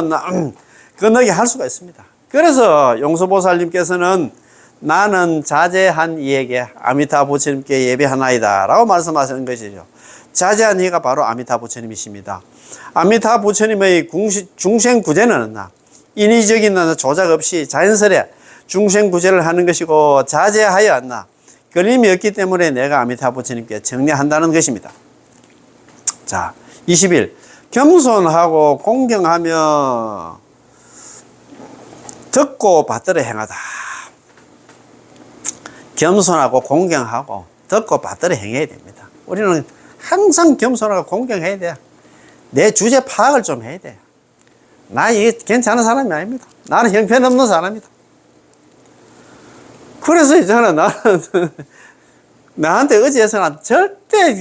건너게 할 수가 있습니다. 그래서 용서보살님께서는 나는 자제한 이에게 아미타 부처님께 예배하나이다 라고 말씀하시는 것이죠. 자제한 이가 바로 아미타 부처님이십니다. 아미타 부처님의 중생구제는 인위적인 조작 없이 자연스레 중생구제를 하는 것이고 자제하여 걸림이 없기 때문에 내가 아미타 부처님께 정리한다는 것입니다. 자, 20일 겸손하고 공경하며 듣고 받들어 행하다. 겸손하고 공경하고 듣고 받들어 행해야 됩니다. 우리는 항상 겸손하고 공경해야 돼. 내 주제 파악을 좀 해야 돼. 나 이게 괜찮은 사람이 아닙니다. 나는 형편없는 사람이다. 그래서 있잖아, 나는 나한테 의지해서는 절대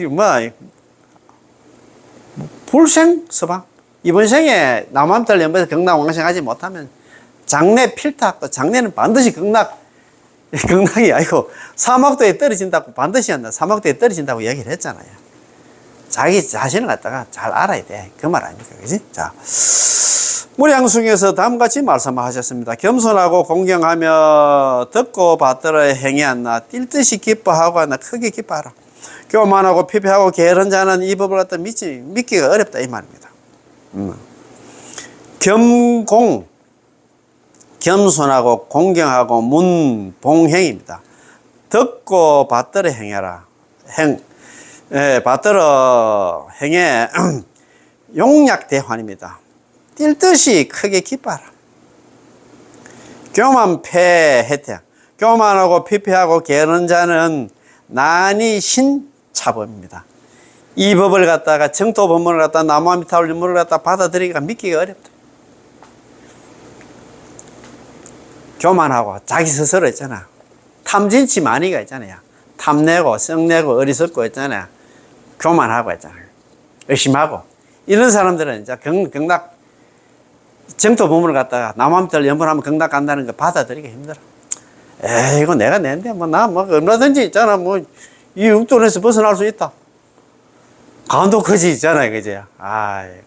불생서방 이번 생에 남한달 연배에서 극락왕생하지 못하면 장래 필탁, 장래는 반드시 극락이 아니고 사막도에 떨어진다고 반드시 한다. 사막도에 떨어진다고 얘기를 했잖아요. 자기 자신을 갖다가 잘 알아야 돼. 그 말 아닙니까? 그지? 자, 무량숭에서 다음같이 말씀하셨습니다. 겸손하고 공경하며 듣고 받들어 행해한나 뛸 듯이 기뻐하고 크게 기뻐하라. 교만하고 피폐하고 게으른 자는 이 법을 갖다 믿기가 어렵다 이 말입니다. 겸손하고 공경하고 문봉행입니다. 듣고 받들어 행해라. 받들어 행해 용약대환입니다. 뛸 듯이 크게 기뻐하라. 교만패혜택. 교만하고 피폐하고 게으른 자는 난이 신차법입니다. 이 법을 갖다가 정토법문을 갖다가 나무아미타불문을 갖다가 받아들이기가 믿기가 어렵다. 교만하고 자기 스스로 있잖아. 탐진치 많이가 있잖아요. 탐내고 썩내고 어리석고 있잖아요. 교만하고 있잖아요. 의심하고 이런 사람들은 이제 극락 정토법문을 갖다가 나무아미타불 연불하면 극락 간다는 거 받아들이기 힘들어. 에이, 이거 내가 낸데 얼마든지 있잖아. 이 육돈에서 벗어날 수 있다. 강원도 거지 있잖아요, 그지? 아이고.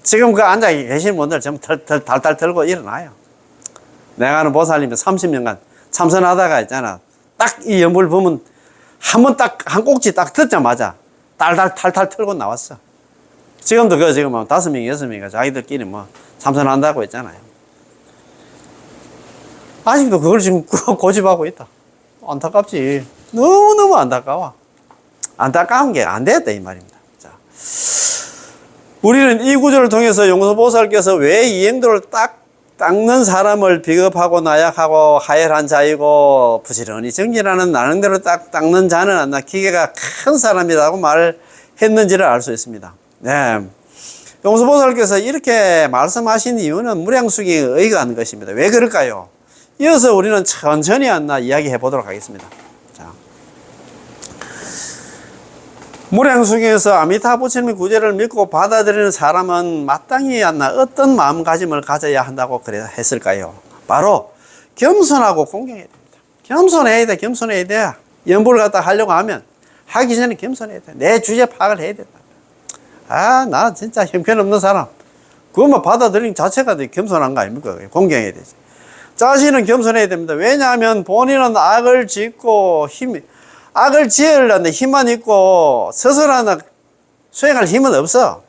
지금 그 앉아 계신 분들 전부 달달 들고 일어나요. 내가 아는 보살님이 30년간 참선하다가 있잖아. 딱 이 연불 보면 한 꼭지 딱 듣자마자 탈탈 털고 나왔어. 지금도 지금 5명, 6명이 자기들끼리 참선한다고 했잖아요. 아직도 그걸 지금 고집하고 있다. 안타깝지. 너무너무 안타까워. 안타까운 게 안 됐다 이 말입니다. 자, 우리는 이 구조를 통해서 용서보살께서 왜 이 행도를 딱 닦는 사람을 비겁하고 나약하고 하열한 자이고 부지런히 정진하는 나름대로 딱 닦는 자는 기계가 큰 사람이라고 말했는지를 알 수 있습니다. 네. 용서보살께서 이렇게 말씀하신 이유는 무량수기에 의거한 것입니다. 왜 그럴까요? 이어서 우리는 천천히 이야기해 보도록 하겠습니다. 자, 무량수기에서 아미타 부처님의 구제를 믿고 받아들이는 사람은 마땅히 어떤 마음가짐을 가져야 한다고 그래 했을까요? 바로 겸손하고 공경해야 됩니다. 겸손해야 돼, 겸손해야 돼. 연불을 갖다 하려고 하면 하기 전에 겸손해야 돼. 내 주제 파악을 해야 된다. 아, 나 진짜 형편없는 사람. 그것만 받아들이는 자체가 겸손한 거 아닙니까? 공경해야 되지. 자신은 겸손해야 됩니다. 왜냐하면 본인은 악을 짓고 악을 지으려는데 힘만 있고 스스로 수행할 힘은 없어.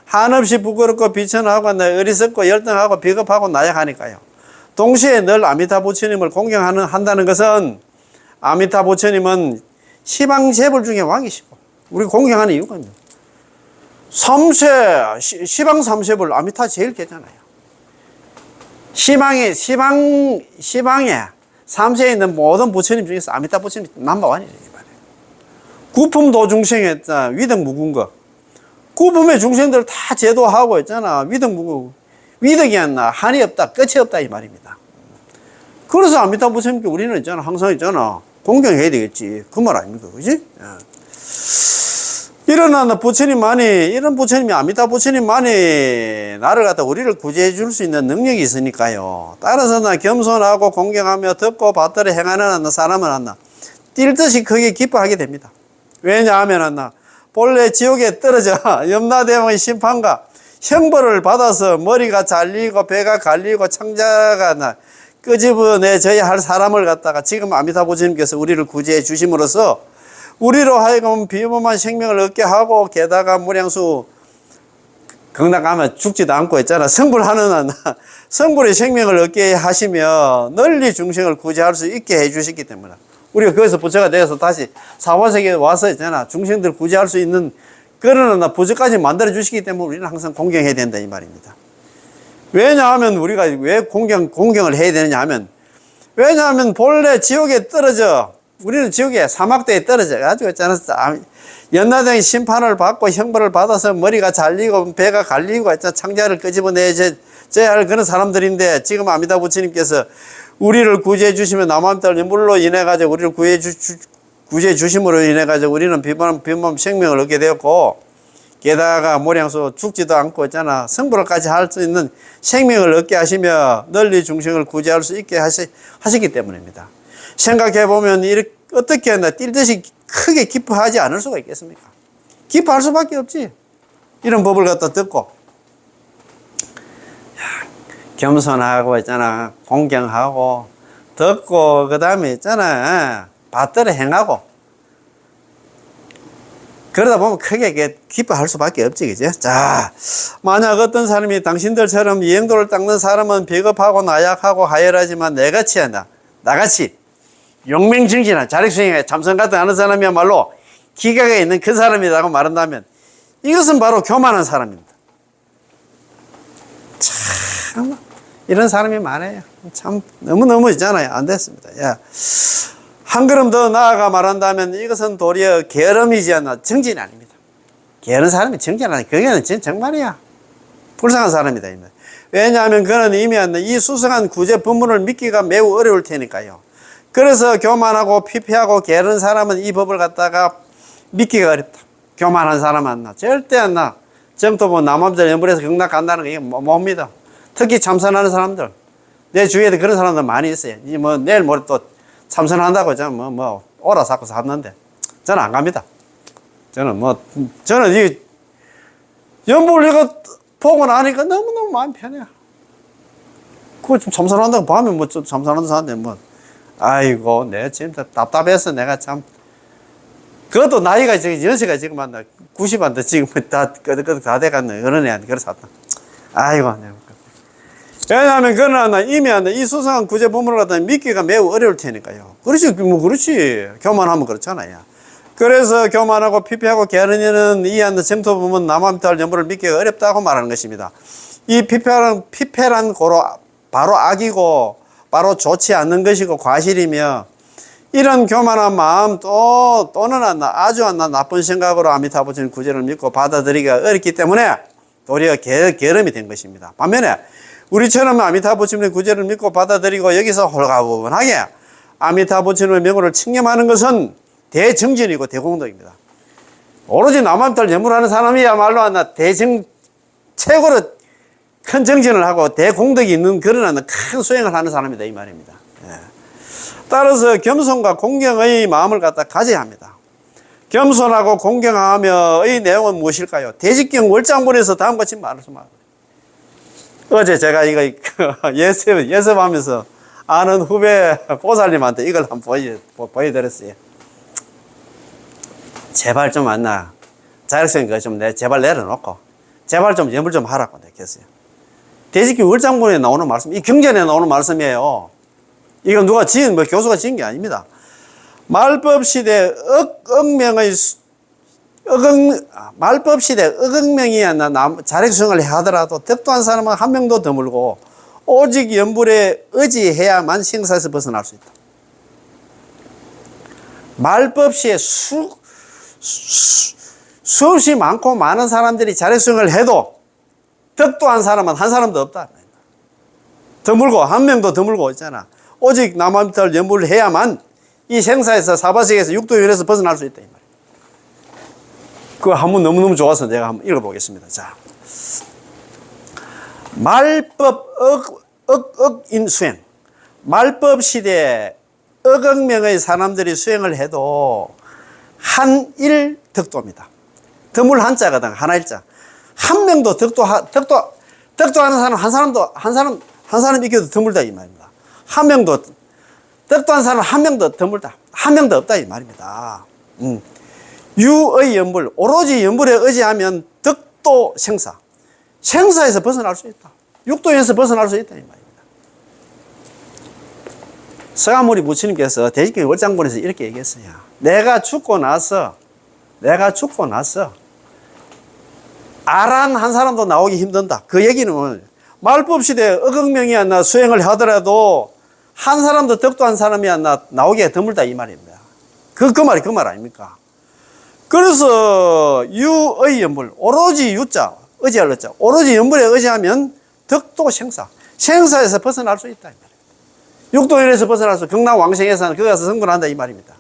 한없이 부끄럽고 비천하고 어리석고 열등하고 비겁하고 나약하니까요. 동시에 늘 아미타 부처님을 공경한다는 것은 아미타 부처님은 시방재불 중에 왕이시고 우리 공경하는 이유가 있네. 3세, 시방 3세불 아미타 제일 깨잖아요. 시방에 3세에 있는 모든 부처님 중에서 아미타 부처님이 넘버원이래. 구품도 중생에 위덕 묵은 거. 구품의 중생들 다 제도하고 있잖아. 위덕 묵은 위덕이 안 나. 한이 없다. 끝이 없다. 이 말입니다. 그래서 아미타 부처님께 우리는 있잖아. 항상 있잖아. 공경해야 되겠지. 그 말 아닙니까? 그지? 이런 부처님이 아미타 부처님만이 나를 갖다 우리를 구제해 줄 수 있는 능력이 있으니까요. 따라서 나 겸손하고 공경하며 듣고 받들어 행하는 사람은 뛸 듯이 크게 기뻐하게 됩니다. 왜냐하면 본래 지옥에 떨어져 염라대왕의 심판과 형벌을 받아서 머리가 잘리고 배가 갈리고 창자가 끄집어내져야 할 사람을 갖다가 지금 아미타 부처님께서 우리를 구제해 주심으로써 우리로 하여금 비범한 생명을 얻게 하고 게다가 무량수 극락 가면 죽지도 않고 있잖아. 성불하는 성불의 생명을 얻게 하시며 널리 중생을 구제할 수 있게 해 주시기 때문에 우리가 거기서 부처가 되어서 다시 사화세계에 와서 있잖아. 중생들 구제할 수 있는 그런 부처까지 만들어 주시기 때문에 우리는 항상 공경해야 된다 이 말입니다. 왜냐하면 우리가 왜 공경을 해야 되느냐 하면 왜냐하면 본래 지옥에 떨어져 우리는 지옥에 사막대에 떨어져 가지고 있잖아. 연나대의 심판을 받고 형벌을 받아서 머리가 잘리고 배가 갈리고 있잖아. 창자를 끄집어내야 할 그런 사람들인데 지금 아미타 부처님께서 우리를 구제해 주시면 남한달 물로 인해 가지고 우리를 구제해 주심으로 인해 가지고 우리는 비범한 생명을 얻게 되었고 게다가 모량수 죽지도 않고 있잖아. 성불까지 할 수 있는 생명을 얻게 하시며 널리 중생을 구제할 수 있게 하시기 때문입니다. 생각해보면 이렇게 어떻게 했나 뛸듯이 크게 기뻐하지 않을 수가 있겠습니까? 기뻐할 수밖에 없지. 이런 법을 갖다 듣고 겸손하고 있잖아. 공경하고 듣고 그 다음에 있잖아. 받들어 행하고 그러다 보면 크게 기뻐할 수밖에 없지, 그죠? 자, 만약 어떤 사람이 당신들처럼 이행도를 닦는 사람은 비겁하고 나약하고 하열하지만 나같이 용맹정진한 자력수행에 참선 같은 하는 사람이야말로 기가가 있는 그 사람이라고 말한다면 이것은 바로 교만한 사람입니다. 참 이런 사람이 많아요. 참 너무너무 있잖아요. 안 됐습니다. 야. 한 걸음 더 나아가 말한다면 이것은 도리어 게으름이지 않나 정진이 아닙니다. 게으른 사람이 정진 아니 그게는 정말이야. 불쌍한 사람이다. 왜냐하면 그는 이미 이 수성한 구제 법문을 믿기가 매우 어려울 테니까요. 그래서 교만하고 피폐하고 게으른 사람은 이 법을 갖다가 믿기가 어렵다. 교만한 사람 안 나. 절대 안 나. 정토 남암절 연불에서 극락 간다는 거 이게 못 믿어. 특히 참선하는 사람들. 내 주위에도 그런 사람들 많이 있어요. 내일 모레 또 참선한다고 저는 오라 사고 샀는데 저는 안 갑니다. 저는 이 연불 이거 보고 나니까 너무너무 마음이 편해요. 그거 좀 참선한다고 밤에 좀 참선한다 사는데 아이고 내가 지금 답답해서 내가 참 그것도 나이가 연세가 지금 90한데 지금 다 돼갔네. 어른 애한테 그래서 샀다. 아이고 내가. 왜냐하면 그는 이미 이 수상한 구제 법문을 갖다 믿기가 매우 어려울 테니까요. 그렇지, 그렇지. 교만하면 그렇잖아요. 그래서 교만하고 피폐하고 게으른 이는 이 정토 법문 남암탈 연불을 믿기가 어렵다고 말하는 것입니다. 이 피폐란 고로 바로 악이고 바로 좋지 않는 것이고 과실이며 이런 교만한 마음 또는 아주 나쁜 생각으로 아미타 부처님 구제를 믿고 받아들이기가 어렵기 때문에 도리어 게으름이 된 것입니다. 반면에 우리처럼 아미타 부처님의 구제를 믿고 받아들이고 여기서 홀가분하게 아미타 부처님의 명호를 칭념하는 것은 대정진이고 대공덕입니다. 오로지 남암탈 연불하는 사람이야말로 최고로 큰 정진을 하고 대공덕이 있는 그런 큰 수행을 하는 사람이다 이 말입니다. 따라서 겸손과 공경의 마음을 갖다 가져야 합니다. 겸손하고 공경하며의 내용은 무엇일까요? 대직경 월장본에서 다음과 같이 말씀합니다. 어제 제가 이거 예습하면서 아는 후배 보살님한테 이걸 한번 보여드렸어요. 제발 좀 자력생 거 좀 제발 내려놓고 제발 좀 연불 좀 하라고 내가 했어요. 대직경 월장본에 나오는 말씀, 이 경전에 나오는 말씀이에요. 이건 누가 교수가 지은 게 아닙니다. 말법 시대 억명의 말법 시대 어극명이야 자력수행을 하더라도 덕도한 사람은 한 명도 드물고 오직 연불에 의지해야만 생사에서 벗어날 수 있다. 말법 시에 수없이 많고 많은 사람들이 자력수행을 해도 덕도한 사람은 한 사람도 없다. 드물고 한 명도 드물고 있잖아. 오직 남한별 연불을 해야만 이 생사에서 사바세계에서 육도윤회에서 벗어날 수 있다. 이 말이야. 그거 한번 너무너무 좋아서 내가 한번 읽어보겠습니다. 자, 말법 억인수행. 말법 시대에 억억명의 사람들이 수행을 해도 한일 덕도입니다. 드물 한자거든. 하나일자. 한 명도 덕도하는 사람 한 사람 이겨도 드물다 이 말입니다. 한 명도 덕도한 사람 한 명도 드물다. 한 명도 없다 이 말입니다. 유의 연불, 오로지 연불에 의지하면 덕도 생사. 생사에서 벗어날 수 있다. 육도에서 벗어날 수 있다 이 말입니다. 서가모니 부처님께서 대직경 월장본에서 이렇게 얘기했어요. 내가 죽고 나서 아란 한 사람도 나오기 힘든다. 그 얘기는 말법 시대에 억억명이 안 나 수행을 하더라도 한 사람도 덕도한 사람이 안 나오기가 드물다 이 말입니다. 그 말 아닙니까? 그래서 유의 연불, 오로지 유자, 의지할 의자, 오로지 연불에 의지하면 덕도 생사, 생사에서 벗어날 수 있다 이 말입니다. 육도연에서 벗어날 수, 경락왕생에서는 거기 가서 성불한다 이 말입니다.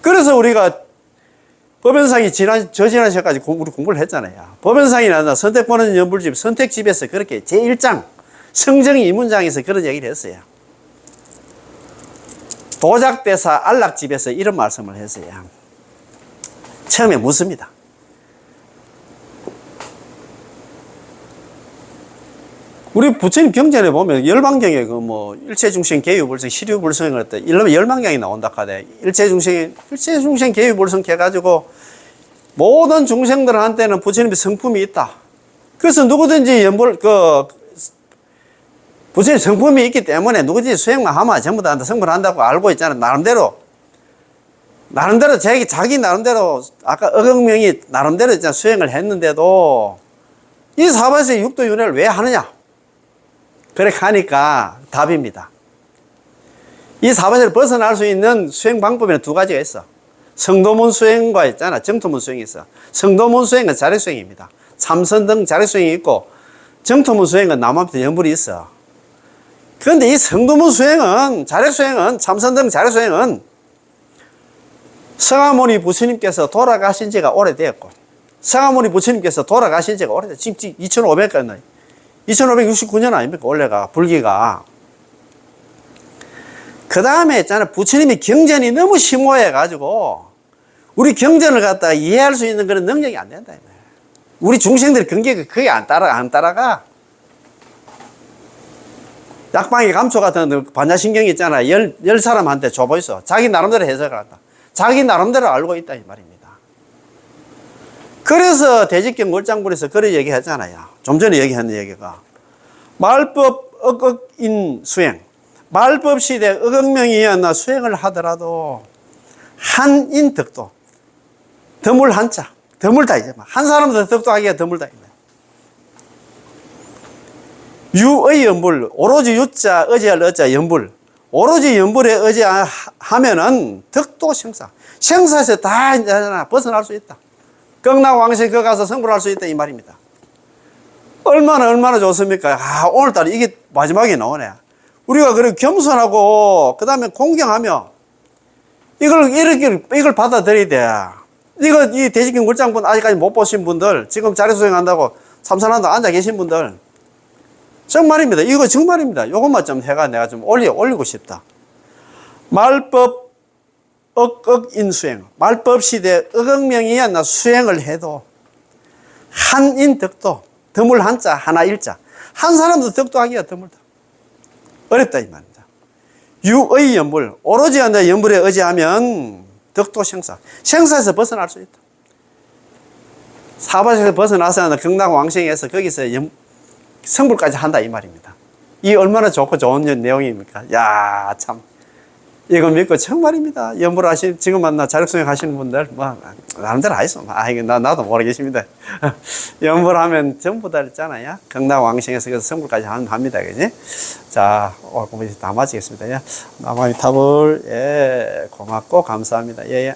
그래서 우리가 법연상이 저지난 시간까지 우리 공부를 했잖아요. 법연상이나 선택보는 연불집, 선택집에서 그렇게 제1장, 성정이 이문장에서 그런 얘기를 했어요. 도작대사 안락집에서 이런 말씀을 했어요. 처음에 묻습니다. 우리 부처님 경전에 보면 열반경에 일체중생 개유불성, 시류불성을 했다. 이러면 열반경이 나온다 카대. 일체중생 개유불성 해가지고 모든 중생들한테는 부처님의 성품이 있다. 그래서 누구든지 부처님 성품이 있기 때문에 누구든지 수행만 하면 전부 다 성불한다고 알고 있잖아요. 나름대로 자기 나름대로 아까 억억명이 나름대로 수행을 했는데도 이 사바세 육도윤회를 왜 하느냐? 그렇게 하니까 답입니다. 이 사바세를 벗어날 수 있는 수행 방법에는 두 가지가 있어. 성도문 수행과 있잖아. 정토문 수행이 있어. 성도문 수행은 자력수행입니다. 참선등 자력수행이 있고 정토문 수행은 남한테 연불이 있어. 그런데 이 성도문 수행은 자력수행은 참선등 자력수행은 서가모니 부처님께서 돌아가신 지가 오래되었고 서가모니 부처님께서 돌아가신 지가 오래됐어. 지금 2500까지 2569년 아닙니까? 원래가 불기가. 그 다음에 있잖아. 부처님이 경전이 너무 심오해가지고 우리 경전을 갖다가 이해할 수 있는 그런 능력이 안 된다. 우리 중생들이 그게 안 따라가. 약방의 감초 같은 반야신경이 있잖아. 열 사람한테 줘보이소. 자기 나름대로 해석을 한다. 자기 나름대로 알고 있다 이 말입니다. 그래서 대직경 월장본에서 그런 얘기 했잖아요. 좀 전에 얘기했는 얘기가 말법 억억인 수행, 말법 시대 억억명이었나 수행을 하더라도 한인 덕도, 드물 한자, 드물다 이제 한 사람도 덕도하기가 드물다. 유의 연불, 오로지 유자, 의지할 의자 연불, 오로지 연불에 의지하면은 덕도 생사, 생사에서 다 이제 벗어날 수 있다. 경락왕생 거 가서 성불할 수 있다 이 말입니다. 얼마나 좋습니까? 오늘따라 이게 마지막에 나오네. 우리가 그렇게 겸손하고 그 다음에 공경하며 이걸 받아들여야 돼. 이 대직경 굴장분 아직까지 못 보신 분들, 지금 자리수행한다고 참선한다고 앉아 계신 분들, 정말입니다. 이거 정말입니다. 요것만 좀 해가 내가 좀 올리고 싶다. 말법 억억인수행, 말법 시대 억억명이야 나 수행을 해도 한인 덕도, 드물 한자 하나 일자, 한 사람도 덕도하기가 드물다. 어렵다 이 말입니다. 유의 연불, 오로지 연불에 의지하면 덕도 생사, 생사에서 벗어날 수 있다. 사바세에서 벗어나서 경락왕생에서 거기서 성불까지 한다 이 말입니다. 이 얼마나 좋고 좋은 내용입니까? 야, 참 이거 믿고 정말입니다. 연보를 하시, 지금 만나 자력수행 하시는 분들, 뭐, 나름대로 하있어. 이거 나도 모르겠습니다. 연보를 하면 전부 다 있잖아요. 경락왕생에서 그래서 성불까지 합니다. 그지? 자, 오늘 공부 다 마치겠습니다. 예. 나만의 탑을, 예, 고맙고 감사합니다. 예, 예.